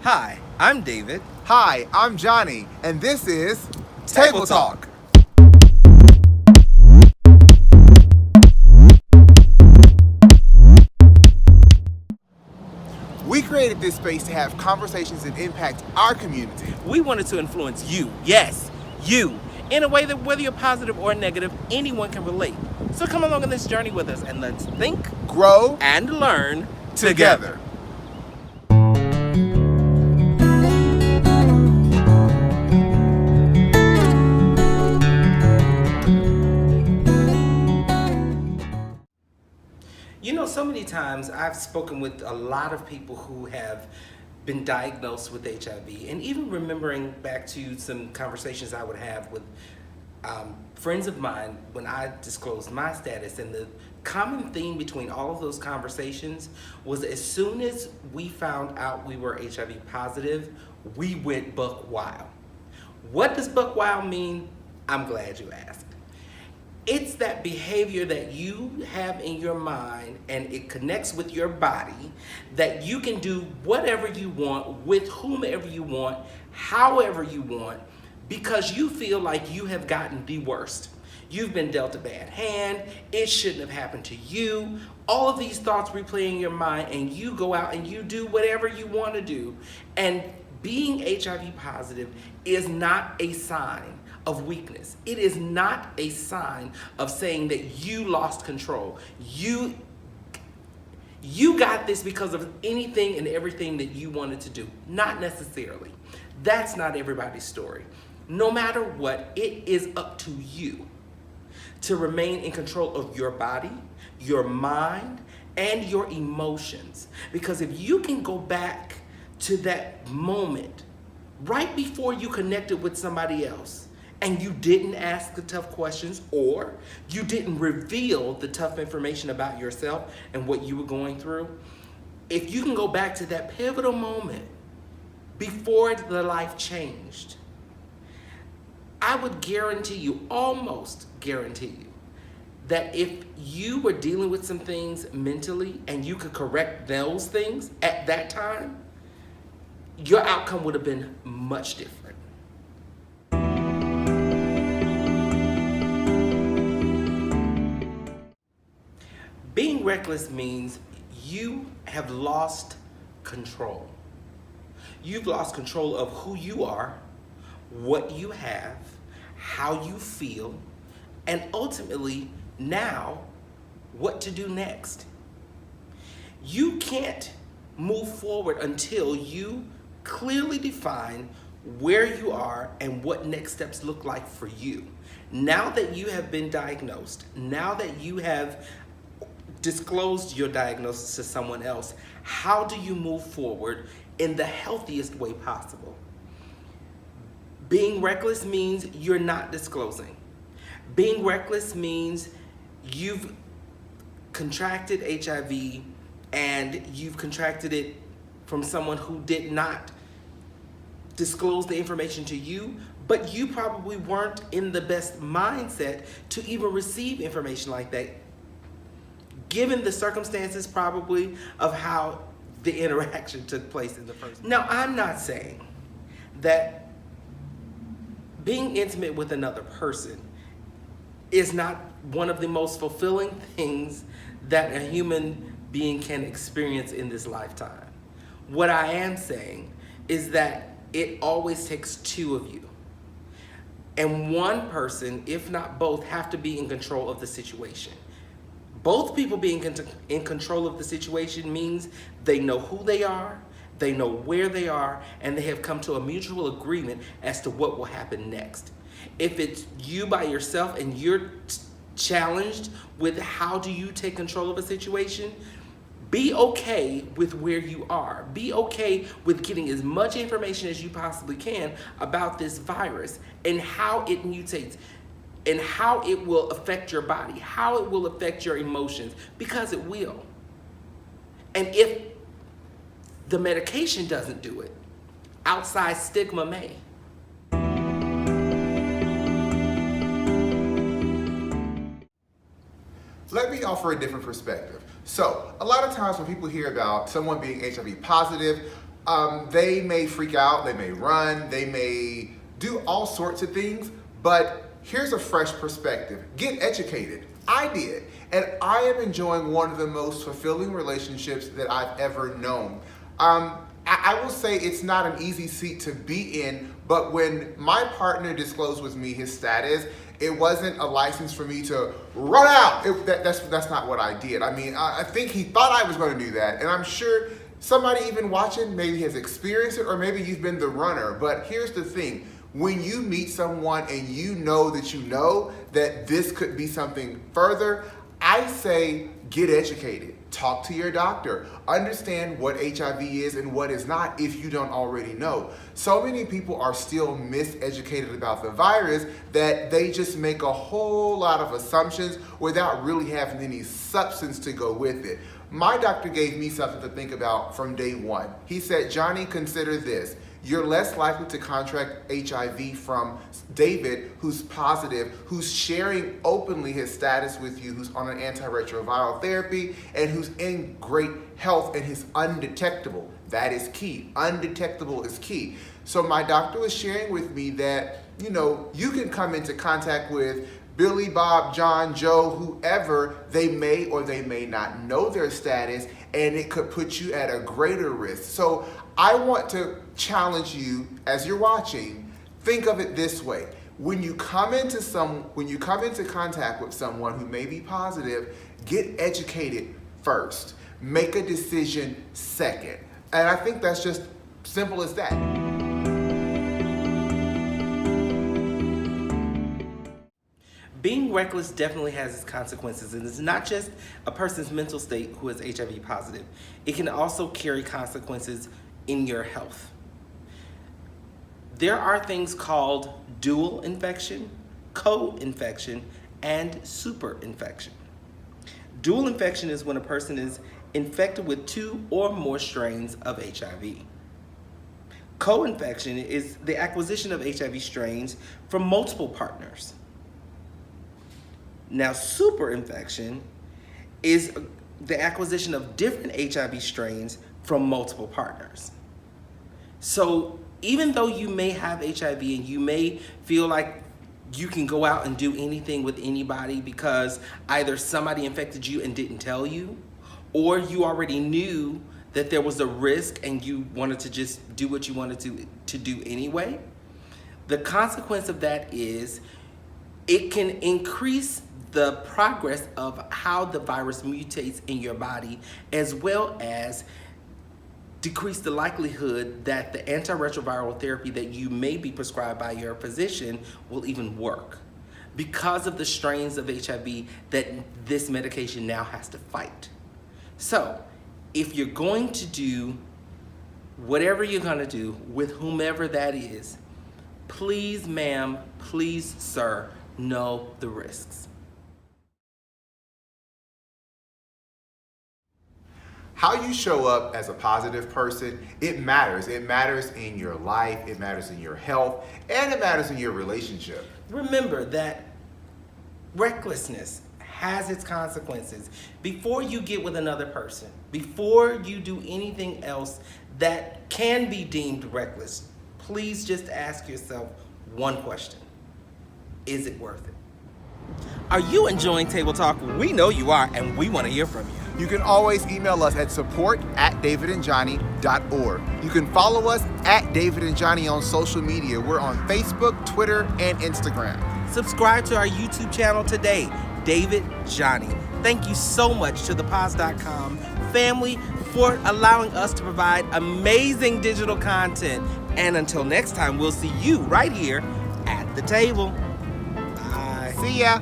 Hi, I'm David. Hi, I'm Johnny, and this is Table Talk. We created this space to have conversations that impact our community. We wanted to influence you, yes, you, in a way that whether you're positive or negative, anyone can relate. So come along on this journey with us and let's think, Grow and learn together. You know, so many times I've spoken with a lot of people who have been diagnosed with HIV, and even remembering back to some conversations I would have with friends of mine when I disclosed my status. And the common theme between all of those conversations was as soon as we found out we were HIV positive, we went buck wild. What does buck wild mean? I'm glad you asked. It's that behavior that you have in your mind and it connects with your body that you can do whatever you want with whomever you want, however you want, because you feel like you have gotten the worst. You've been dealt a bad hand, it shouldn't have happened to you. All of these thoughts replay in your mind, and you go out and you do whatever you want to do. And being HIV positive is not a sign of weakness. It is not a sign of saying that you lost control. You got this because of anything and everything that you wanted to do. Not necessarily. That's not everybody's story. No matter what, it is up to you to remain in control of your body, your mind, and your emotions. Because if you can go back to that moment right before you connected with somebody else, and you didn't ask the tough questions, or you didn't reveal the tough information about yourself and what you were going through, if you can go back to that pivotal moment before the life changed, I would guarantee you, almost guarantee you, that if you were dealing with some things mentally and you could correct those things at that time, your outcome would have been much different. Being reckless means you have lost control. You've lost control of who you are, what you have, how you feel, and ultimately now what to do next. You can't move forward until you clearly define where you are and what next steps look like for you. Now that you have been diagnosed, now that you have disclosed your diagnosis to someone else, how do you move forward in the healthiest way possible? Being reckless means you're not disclosing. Being reckless means you've contracted HIV and you've contracted it from someone who did not disclose the information to you, but you probably weren't in the best mindset to even receive information like that, given the circumstances probably of how the interaction took place in the first. Now, I'm not saying that being intimate with another person is not one of the most fulfilling things that a human being can experience in this lifetime. What I am saying is that it always takes two of you. And one person, if not both, have to be in control of the situation. Both people being in control of the situation means they know who they are, they know where they are, and they have come to a mutual agreement as to what will happen next. If it's you by yourself and you're challenged with how do you take control of a situation, be okay with where you are. Be okay with getting as much information as you possibly can about this virus and how it mutates and how it will affect your body, how it will affect your emotions, because it will. And if the medication doesn't do it, outside stigma may. Let me offer a different perspective. So, a lot of times when people hear about someone being HIV positive, They may freak out, they may run, they may do all sorts of things, but here's a fresh perspective. Get educated. I did. And I am enjoying one of the most fulfilling relationships that I've ever known. I will say it's not an easy seat to be in, but when my partner disclosed with me his status, it wasn't a license for me to run out. That's not what I did. I mean, I think he thought I was going to do that, and I'm sure somebody even watching maybe has experienced it, or maybe you've been the runner. But here's the thing. When you meet someone and you know that this could be something further, I say get educated. Talk to your doctor. Understand what HIV is and what is not if you don't already know. So many people are still miseducated about the virus that they just make a whole lot of assumptions without really having any substance to go with it. My doctor gave me something to think about from day one. He said, Johnny, consider this. You're less likely to contract HIV from David, who's positive, who's sharing openly his status with you, who's on an antiretroviral therapy, and who's in great health and he's undetectable. That is key. Undetectable is key. So my doctor was sharing with me that, you can come into contact with Billy, Bob, John, Joe, whoever, they may or they may not know their status, and it could put you at a greater risk. So I want to challenge you as you're watching, think of it this way. When you come into contact with someone who may be positive, get educated first. Make a decision second. And I think that's just simple as that. Being reckless definitely has its consequences, and it's not just a person's mental state who is HIV positive. It can also carry consequences in your health. There are things called dual infection, co-infection, and super infection. Dual infection is when a person is infected with 2 or more strains of HIV. Co-infection is the acquisition of HIV strains from multiple partners. Now, super infection is the acquisition of different HIV strains from multiple partners. So even though you may have HIV and you may feel like you can go out and do anything with anybody because either somebody infected you and didn't tell you, or you already knew that there was a risk and you wanted to just do what you wanted to do anyway, the consequence of that is it can increase the progress of how the virus mutates in your body, as well as decrease the likelihood that the antiretroviral therapy that you may be prescribed by your physician will even work because of the strains of HIV that this medication now has to fight. So if you're going to do whatever you're going to do with whomever that is, please, ma'am, please, sir, know the risks. How you show up as a positive person, it matters. It matters in your life, it matters in your health, and it matters in your relationship. Remember that recklessness has its consequences. Before you get with another person, before you do anything else that can be deemed reckless, please just ask yourself one question. Is it worth it? Are you enjoying Table Talk? We know you are, and we want to hear from you. You can always email us at support@davidandjohnny.org. You can follow us at David and Johnny on social media. We're on Facebook, Twitter, and Instagram. Subscribe to our YouTube channel today, David Johnny. Thank you so much to the Pause.com family for allowing us to provide amazing digital content. And until next time, we'll see you right here at the table. Bye. See ya.